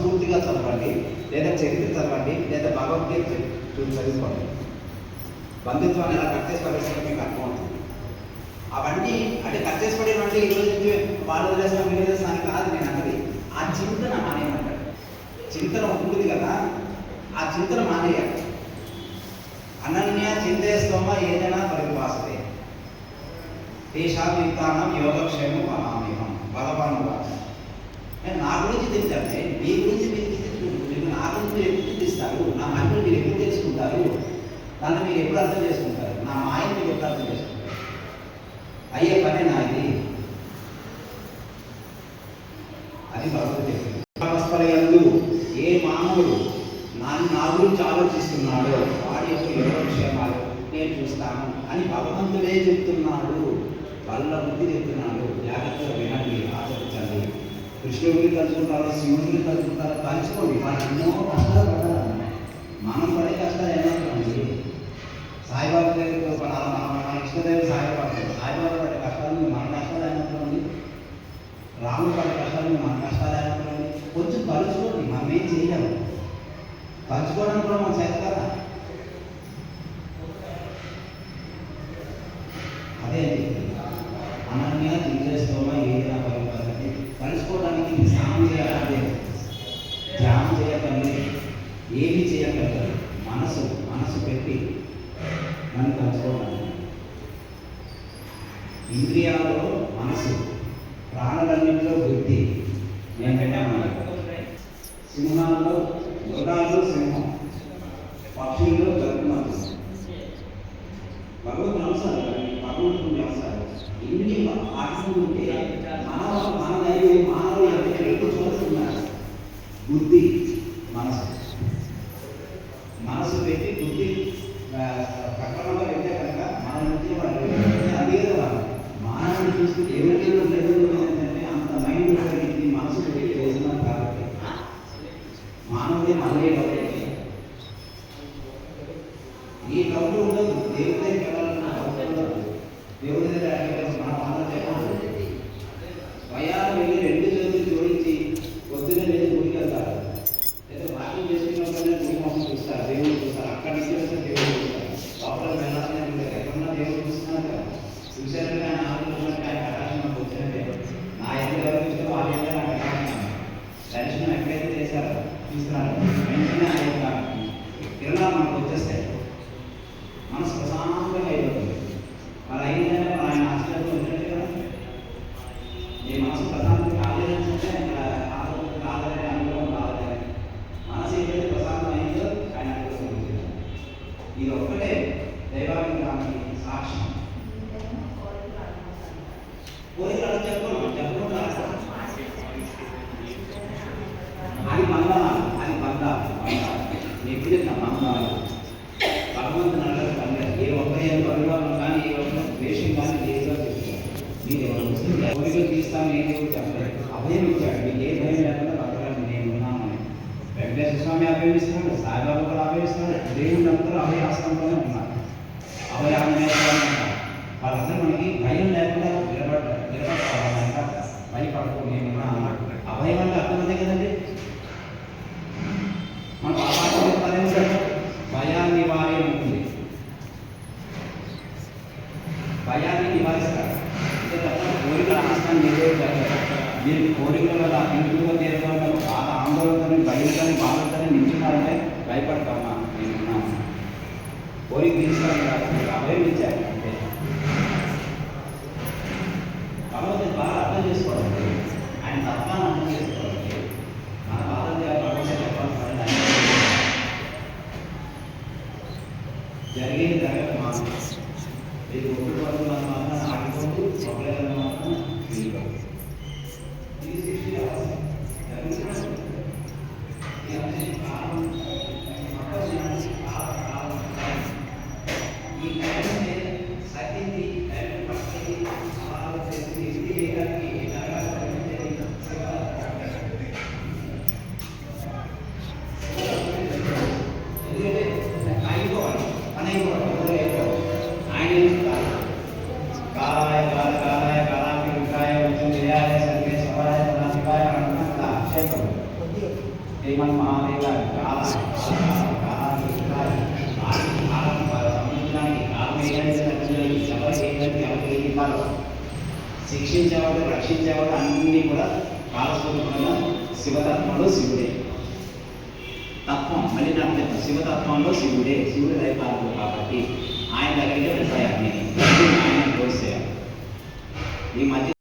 స్ఫూర్తిగా చదవండి, లేదా చరిత్ర చదవండి, లేదా భగవద్గీత చదువుకోండి. బంధుత్వాన్ని అలా కట్ చేసి పడేస్తే మీకు అర్థమవుతుంది. అవన్నీ అంటే కట్ చేసి పడేవంటే ఈరోజు నుంచి వాళ్ళు వదిలేస్తాం వీళ్ళు వదిలేస్తాను కాదు నేను అన్నది. ఆ చింతన మానేయమంటాడు. చింతన ఉంటుంది కదా, ఆ చింతన మానేయాలి. అనన్య చింతేస్తోమ ఏదైనా పరివాసతే దేశాభియుక్తానం యోగక్షేమం అనామేహం భగవాన్ వాచ. నా గురించి తింటే మీ గురించి మీరు నా గురించి మీరు ఎప్పుడు చింతిస్తారు, నా మహిళలు మీరు ఎప్పుడు తెలుసుకుంటారు, దాన్ని మీరు ఎప్పుడు అర్థం చేసుకుంటారు, నా మాయను మీరు ఎప్పుడు అర్థం చేసుకుంటారు. అయ్యే పనే నా ఇది. అది భగవద్గీత చెప్పింది. అవస్థలయందు ఏ మానవుడు నా గురించి ఆలోచిస్తున్నాడో వాడి యొక్క యోగక్షేమాలు నేను చూస్తాను అని భగవంతుడే చెప్తున్నాడు. వాళ్ళ బుద్ధి చెప్తున్నాడు. జాగ్రత్తగా వినండి, ఆచరించండి. కృష్ణుడిని తలుచుకుంటారో శివుడిని తలుచుకుంటారో తలుచుకోండి. వాళ్ళు ఎన్నో కష్టాలు పడ్డారు. మనం పడే కష్టాలు ఏమవుతుంది? సాయిబాబా దగ్గరికి మన ఇష్టదేవుడు సాయిబాబా పడే కష్టాలు మన కష్టాలు ఏమవుతుంది? రాముడు పడే కష్టాలు మన కష్టాలు ఏమవుతుంది? కొంచెం తలుచుకోండి. మనం ఏం చేయలేము. తలుచుకోవడానికి కూడా మనం చేస్తారా? అదే అనన్య చింతేస్తోమ ఏదైనా పరిపాలన కలుసుకోవడానికి స్నానం చేయాలంటే ధ్యానం చేయకండి, ఏమి చేయకండి. మనసు పెట్టి మనం కలుసుకోవడానికి. ఇంద్రియాలలో మనసు, ప్రాణులన్నింటిలో బుద్ధి. నేను పెట్టాను. సింహాల్లో మృగాల్లో సింహం, పక్షుల్లో గర్భమతి. భగవద్ అంశాలు, భగవంతుని అంశాలు ఇన్ని ఆడుకుంటే మానవులు ఎక్కువ చూస్తున్నారు. బుద్ధి, మనసు పెట్టి బుద్ధి సక్రమంగా పెట్టే కనుక మన నుంచి అదే కదా మానవుడు చూస్తే ఎవరికి ఏంటంటే అంత మైండ్ ఉపయోగించి మనసు పెట్టి చేస్తున్నాం కాబట్టి మానవుడే మనలే కాబట్టి ఈ డబ్బు ఉండదు. దేవుడి దగ్గరికి వెళ్ళాలన్న డబ్బు ఉండదు. దేవుడి దగ్గర మన పనులు చెప్పండి. స్వయాలు వెళ్ళి 2 చేతులు జోడించి పొద్దునే లేదు గుడికి వెళ్తారు, లేదా వాకింగ్ చేసుకున్నప్పుడైనా గుడి మొహం చూస్తారు, దేవుడు చూస్తారు. అక్కడి నుంచి వస్తే దేవుడు చూస్తారు. లోపల వెళ్ళాలని ఎక్కడున్నా దేవుడు చూస్తున్నారు కదా. చూశారంటే ఆయన ఆలోచించినట్టు ఆయన కటాక్షం వచ్చినట్టే. నా ఎదురు ఎవరు చూస్తే వాళ్ళ ఎదురు నాకు కటాక్షం దర్శనం ఎక్కడైతే చేశారో చూస్తున్నారు. వెంటనే ఆయన యొక్క కిరణాలు మనకు వచ్చేస్తాయి. మనసు ప్రశాంతంగా అయిపోతుంది. మరి అయిందంటే మరి ఆయన ఆశ్చర్యంలో వచ్చినట్టే కదా. ఈ మనసు ప్రశాంతంగా కాలేదంటే కాదని అనుభవం కాదని మనసు ఏదైతే ప్రశాంతం అయిందో ఆయన అనుభవం. ఇది ఒక్కటే దైవానికి సాక్ష్యం. కోరికలు చెప్పకుండా అది బంధాలు, నెప్పిన బంధాలు. భగవంతుని అడగదు పర్లేదు. ఏ ఒక్కరి పరివారం కానీ ఏ ఒక్క ద్వేషం కానీ లేదుగా చెప్తారు. మీరు కోరికలు తీస్తాను ఏం చెప్పలేదు. అభయం ఇచ్చాడు. మీకు ఏ భయం లేకుండా బతకాలి, నేను ఉన్నామని. వెంకటేశ్వర స్వామి అభయం ఇస్తున్నాడు, సాయిబాబా కూడా అభయం ఇస్తున్నాడు. దేవుళ్ళు అందరూ అభయాస్తంలోనే ఉన్నారు. అభయాన్ని వాళ్ళందరూ మనకి భయం లేకుండా నిలబడతారు. భయపడకు, నేను ఉన్నాను. అభయం అంటే అర్థమైందే కదండి. మన భయాన్ని నివారే ఉంటుంది. భయాన్ని నివారిస్తారు. కోరికల నష్టాన్ని నిర్వహించారు. మీరు కోరికల వల్ల ఇంట్లో తీరడంలో బాధ, ఆందోళనతో, భయంతో, బాధతో నించున్నారంటే భయపడతామా, నేను ఉన్నాను. కోరిక తీసుకోవాలి, అభయం ఇచ్చారు. అంటే భగవద్గీత బాగా అర్థం చేసుకోవాలి. ఆయన తత్వాన్ని అర్థం చేసుకోవాలి. మన బాధ భగవద్గీత చెప్పాలి. జరిగేది జరగక మాత్రం ఇది ఒక్కటి వరకు మాత్రం ఆగిపోతూ ఒకళ్ళ మాత్రం తీయగలదు. ఇది సృష్టి అవసరం. ఈ టైంని సతిని టైం పట్టి సవాలు చేసి ఇంటి చేయడానికి ఆయన కాలాయ కాలాయ కాలాభిప్రాయ వచ్చింది. శ్రీమన్ మహాదేవ శిక్షించేవాడు రక్షించేవాడు అన్నీ కూడా కాలస్వరూపంగా శివతత్వంలో శివుడే. తత్వం మళ్ళీ నాకు చెప్పాను, శివతత్వంలో శివుడే, శివుడు దైవాలు కాబట్టి ఆయన దగ్గరికి వెళ్ళిపోయారు. నేను ఆయన కోసేయాలి. ఈ మధ్య